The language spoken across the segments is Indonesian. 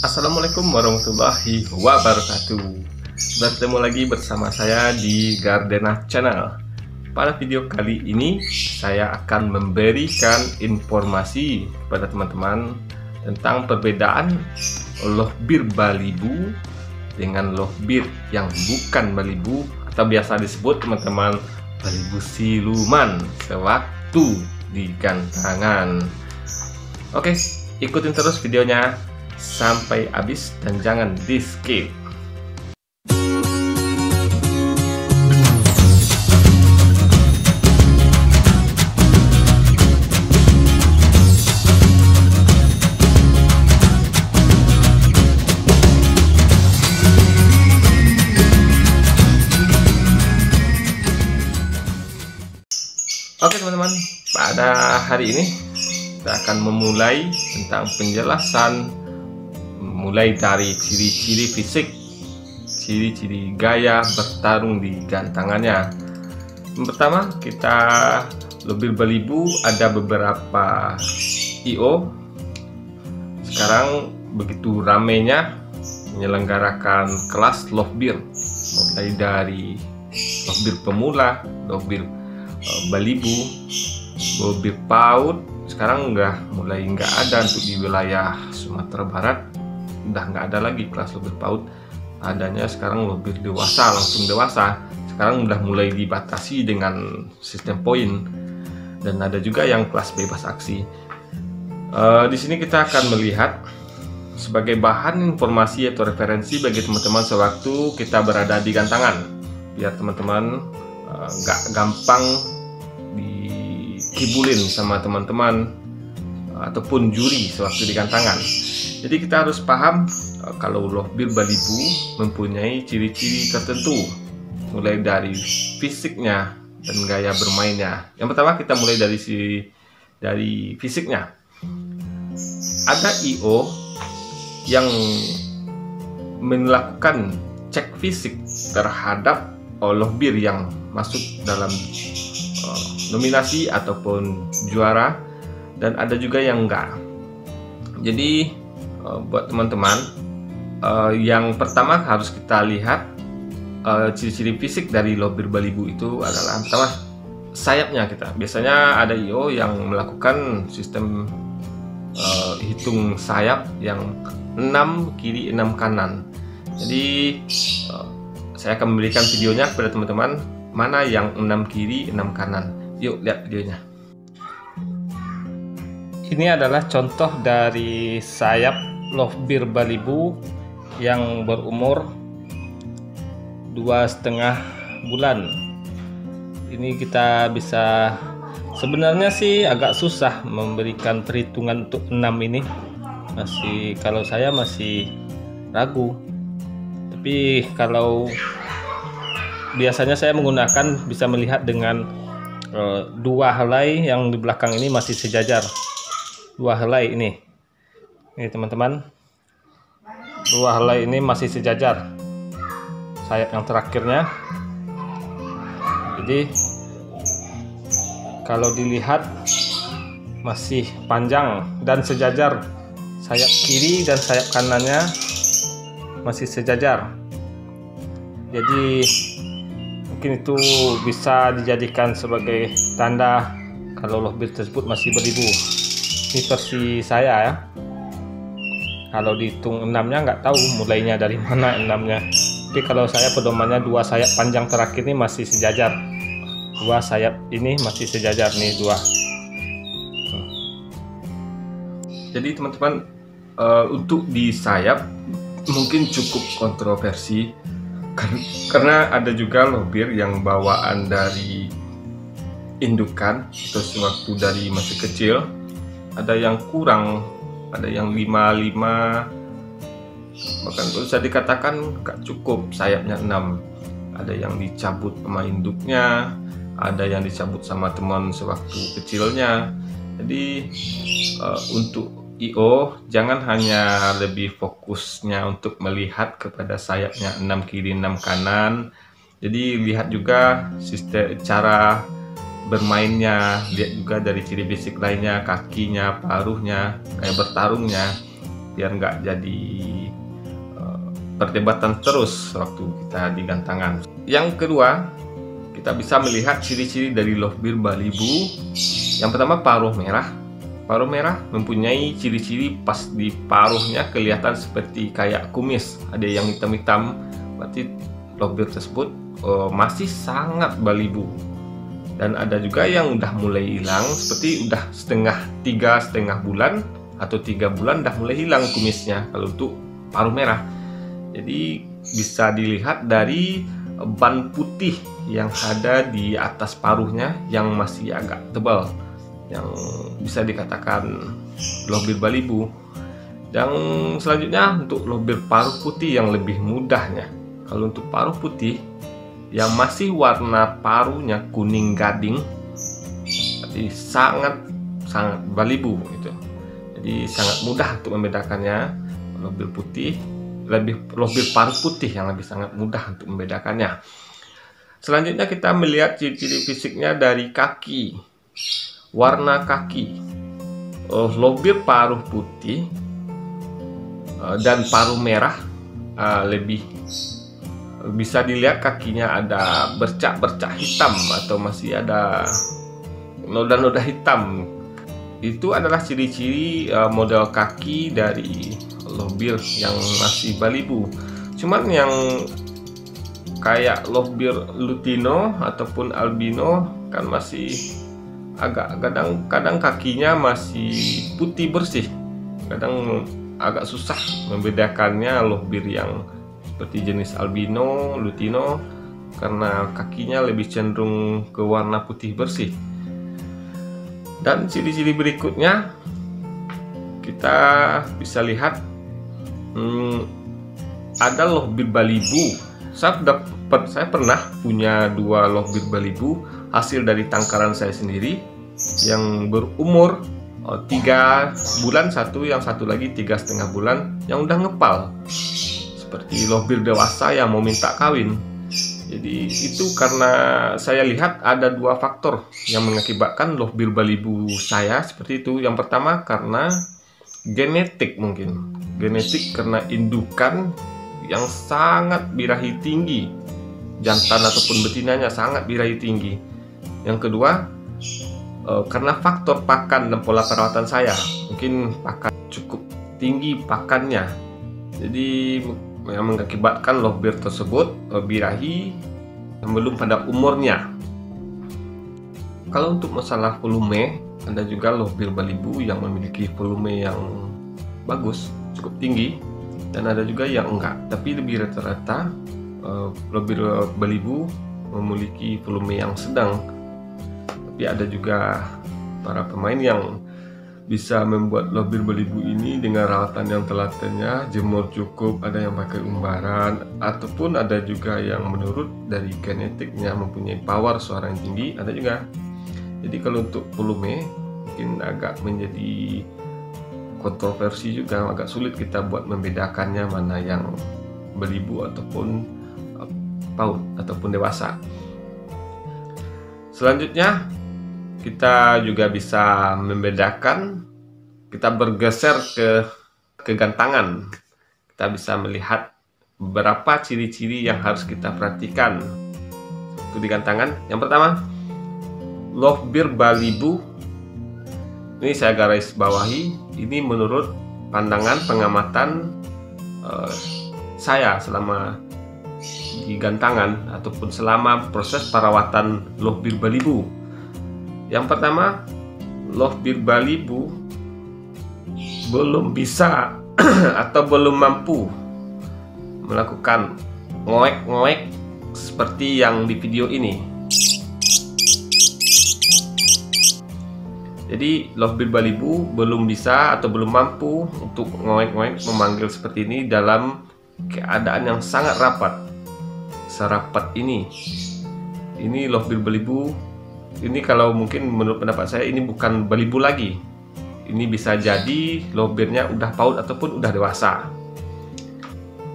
Assalamualaikum warahmatullahi wabarakatuh. Bertemu lagi bersama saya di Gardena Channel. Pada video kali ini saya akan memberikan informasi kepada teman-teman tentang perbedaan lohbir balibu dengan lohbir yang bukan balibu, atau biasa disebut teman-teman balibu siluman sewaktu di gantangan. Oke, ikutin terus videonya sampai habis dan jangan di skip. Oke teman-teman, pada hari ini kita akan memulai tentang penjelasan mulai dari ciri-ciri fisik, ciri-ciri gaya bertarung di gantangannya. Yang pertama, kita lohbir balibu ada beberapa IO. Sekarang begitu ramainya menyelenggarakan kelas lohbir, mulai dari lohbir pemula, lohbir balibu, lohbir PAUD. Sekarang mulai nggak ada untuk di wilayah Sumatera Barat. Udah nggak ada lagi kelas lohbir PAUD, adanya sekarang lohbir dewasa, langsung dewasa. Sekarang udah mulai dibatasi dengan sistem poin, dan ada juga yang kelas bebas aksi. Di sini kita akan melihat sebagai bahan informasi atau referensi bagi teman-teman sewaktu kita berada di gantangan, biar teman-teman nggak gampang dikibulin sama teman-teman ataupun juri sewaktu di gantangan. Jadi kita harus paham kalau lohbir balibu mempunyai ciri-ciri tertentu, mulai dari fisiknya dan gaya bermainnya. Yang pertama kita mulai dari fisiknya. Ada IO yang melakukan cek fisik terhadap lohbir yang masuk dalam nominasi ataupun juara, dan ada juga yang enggak. Jadi buat teman-teman, yang pertama harus kita lihat ciri-ciri fisik dari lohbir balibu itu adalah pertama sayapnya. Kita biasanya ada IO yang melakukan sistem hitung sayap yang 6 kiri 6 kanan. Jadi saya akan memberikan videonya kepada teman-teman mana yang 6 kiri 6 kanan. Yuk lihat videonya. Ini adalah contoh dari sayap lohbir balibu yang berumur 2,5 bulan. Ini kita bisa, sebenarnya sih agak susah memberikan perhitungan untuk 6 ini. Kalau saya masih ragu. Tapi kalau biasanya saya menggunakan, bisa melihat dengan dua helai yang di belakang ini masih sejajar. Dua helai ini teman-teman, dua helai ini masih sejajar sayap yang terakhirnya. Jadi kalau dilihat masih panjang dan sejajar, sayap kiri dan sayap kanannya masih sejajar. Jadi mungkin itu bisa dijadikan sebagai tanda kalau lohbir tersebut masih balibu. Ini versi saya ya. Kalau dihitung 6-nya nggak tahu mulainya dari mana 6-nya. Tapi kalau saya pedomannya dua sayap panjang terakhir ini masih sejajar. Dua sayap ini masih sejajar nih, dua. Jadi teman-teman, untuk di sayap mungkin cukup kontroversi karena ada juga lohbir yang bawaan dari indukan atau sewaktu dari masih kecil. Ada yang kurang, ada yang 5, bahkan bisa dikatakan gak cukup sayapnya 6. Ada yang dicabut sama induknya, ada yang dicabut sama teman sewaktu kecilnya. Jadi untuk IO jangan hanya lebih fokusnya untuk melihat kepada sayapnya 6 kiri 6 kanan. Jadi lihat juga sistem cara bermainnya, lihat juga dari ciri fisik lainnya, kakinya, paruhnya, kayak bertarungnya. biar nggak jadi perdebatan terus waktu kita di gantangan. Yang kedua, kita bisa melihat ciri-ciri dari lovebird Balibu. Yang pertama, paruh merah. Paruh merah mempunyai ciri-ciri pas di paruhnya kelihatan seperti kayak kumis, ada yang hitam-hitam, berarti lovebird tersebut masih sangat Balibu. Dan ada juga yang udah mulai hilang, seperti udah tiga setengah bulan atau 3 bulan udah mulai hilang kumisnya kalau untuk paruh merah. Jadi bisa dilihat dari ban putih yang ada di atas paruhnya yang masih agak tebal, yang bisa dikatakan lovebird Balibu. Dan selanjutnya untuk lovebird paruh putih yang lebih mudahnya. Kalau untuk paruh putih yang masih warna paruhnya kuning gading, jadi sangat Balibu gitu. Jadi sangat mudah untuk membedakannya. Lovebird putih, lovebird paruh putih yang lebih sangat mudah untuk membedakannya. Selanjutnya kita melihat ciri-ciri fisiknya dari kaki, warna kaki. Lovebird paruh putih dan paruh merah lebih bisa dilihat kakinya ada bercak-bercak hitam atau masih ada noda-noda hitam. Itu adalah ciri-ciri model kaki dari lovebird yang masih Balibu. Cuman yang kayak lovebird lutino ataupun albino kan masih agak kadang kakinya masih putih bersih. Kadang agak susah membedakannya lovebird yang seperti jenis albino, lutino, karena kakinya lebih cenderung ke warna putih bersih. Dan ciri-ciri berikutnya kita bisa lihat ada lovebird Balibu. Saya pernah punya 2 lovebird Balibu hasil dari tangkaran saya sendiri yang berumur 3 bulan satu, yang satu lagi 3,5 bulan yang udah ngepal seperti lovebird dewasa yang mau minta kawin. Jadi itu karena saya lihat ada 2 faktor yang mengakibatkan lovebird Balibu saya seperti itu. Yang pertama karena genetik, mungkin genetik karena indukan yang sangat birahi tinggi, jantan ataupun betinanya sangat birahi tinggi. Yang kedua karena faktor pakan dan pola perawatan saya, mungkin pakan cukup tinggi pakannya, jadi yang mengakibatkan lovebird tersebut birahi belum pada umurnya. Kalau untuk masalah volume, ada juga lovebird Balibu yang memiliki volume yang bagus, cukup tinggi, dan ada juga yang enggak. Tapi lebih rata-rata lovebird Balibu memiliki volume yang sedang. Tapi ada juga para pemain yang bisa membuat lovebird Balibu ini dengan rawatan yang telatennya, jemur cukup, ada yang pakai umbaran, ataupun ada juga yang menurut dari genetiknya mempunyai power suara yang tinggi, ada juga. Jadi kalau untuk volume mungkin agak menjadi kontroversi juga, agak sulit kita buat membedakannya mana yang Balibu ataupun PAUD ataupun dewasa. Selanjutnya kita juga bisa membedakan, kita bergeser ke gantangan. Kita bisa melihat beberapa ciri-ciri yang harus kita perhatikan untuk di gantangan. Yang pertama, lovebird Balibu. Ini saya garis bawahi. Ini menurut pandangan pengamatan saya selama di gantangan ataupun selama proses perawatan lovebird Balibu. Yang pertama, lovebird Balibu belum bisa atau belum mampu melakukan ngoek-ngoek seperti yang di video ini. Jadi lovebird Balibu belum bisa atau belum mampu untuk ngoek-ngoek memanggil seperti ini dalam keadaan yang sangat rapat. Serapat ini lovebird Balibu. Ini kalau mungkin menurut pendapat saya ini bukan Balibu lagi. Ini bisa jadi lovebirdnya udah PAUD ataupun udah dewasa.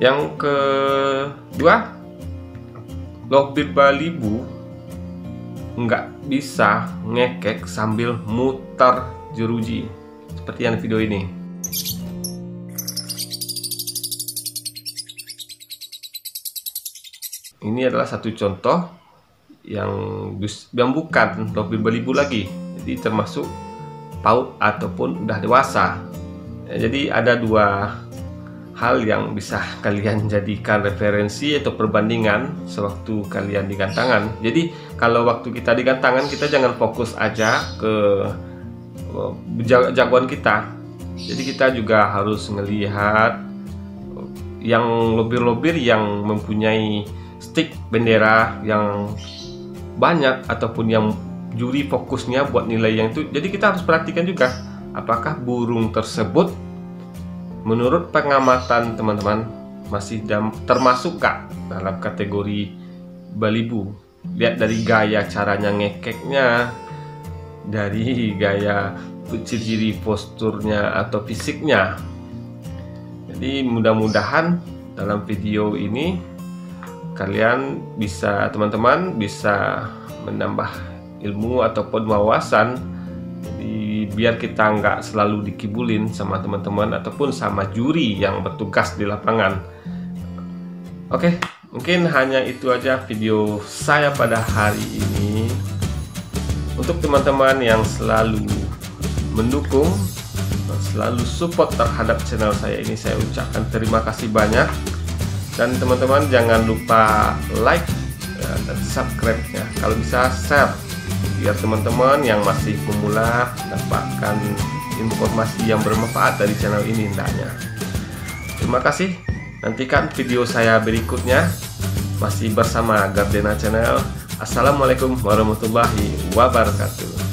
Yang kedua, lovebird Balibu nggak bisa ngekek sambil mutar jeruji seperti yang di video ini. ini adalah satu contoh yang bukan lebih beribu lagi, jadi termasuk PAUD ataupun udah dewasa. Jadi ada dua hal yang bisa kalian jadikan referensi atau perbandingan sewaktu kalian di gantangan. Jadi kalau waktu kita di gantangan, kita jangan fokus aja ke jagoan kita. Jadi kita juga harus melihat yang lobir-lobir yang mempunyai stick bendera yang banyak ataupun yang juri fokusnya buat nilai yang itu. Jadi kita harus perhatikan juga apakah burung tersebut menurut pengamatan teman-teman masih termasuk gak dalam kategori balibu. Lihat dari gaya caranya ngekeknya, dari gaya ciri-ciri posturnya atau fisiknya. Jadi mudah-mudahan dalam video ini kalian bisa, teman-teman bisa menambah ilmu ataupun wawasan. Jadi biar kita nggak selalu dikibulin sama teman-teman ataupun sama juri yang bertugas di lapangan. Oke, mungkin hanya itu aja video saya pada hari ini. Untuk teman-teman yang selalu mendukung, selalu support terhadap channel saya ini, saya ucapkan terima kasih banyak. Dan teman-teman jangan lupa like dan subscribe ya, kalau bisa share biar teman-teman yang masih pemula dapatkan informasi yang bermanfaat dari channel ini hendaknya. Terima kasih, nantikan video saya berikutnya masih bersama Gardena Channel. Assalamualaikum warahmatullahi wabarakatuh.